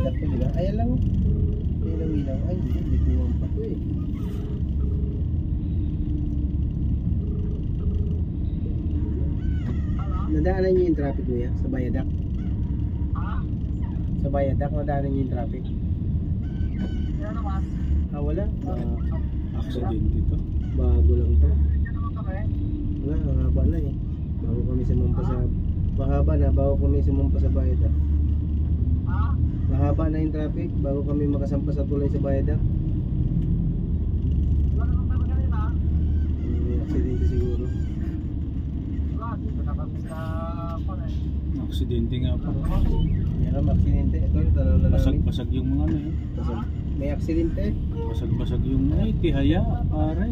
viaduct ko, diba? Ayan lang. Ilaw-ilaw. Ay, hindi ko pa to eh. Nadaanan niyo yung traffic kuya sa viaduct? Sa viaduct, nadaanan niyo yung traffic? Ah, wala? Accident dito. Bago lang to. Wala, ang haba na eh. Bago kami sumampa sa... Mahaba na, bago kami sumampa sa viaduct. Mahaba na yung traffic, bago kami makasampa sa tulay sa viaduct. May aksidente siguro. Aksidente nga pa. Meron aksidente. Ito, tanaw na namin. Basag-basag yung mga ano eh. May aksidente. Basag-basag yung ay, tihaya, pare.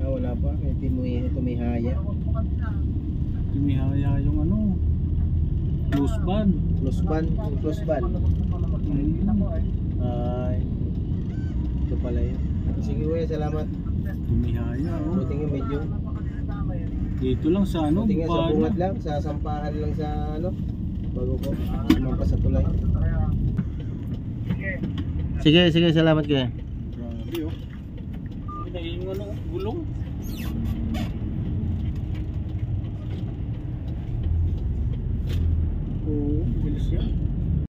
Ah, wala pa. Ito may haya. Tihaya yung ano. Close ban. Close ban. Close ban. Ay. Ito pala yun. Sige kuya, salamat. Tihaya. Oh. Buti nga medyo. Dito lang sa ano. Buti nga sa bungat lang. Sa sampahan lang sa ano. Bago ko. Sumampa sa tulay. Sige, sige, salamat kuya. Grabe oh. Ay, yung ano, gulong. Oo, bilis yan.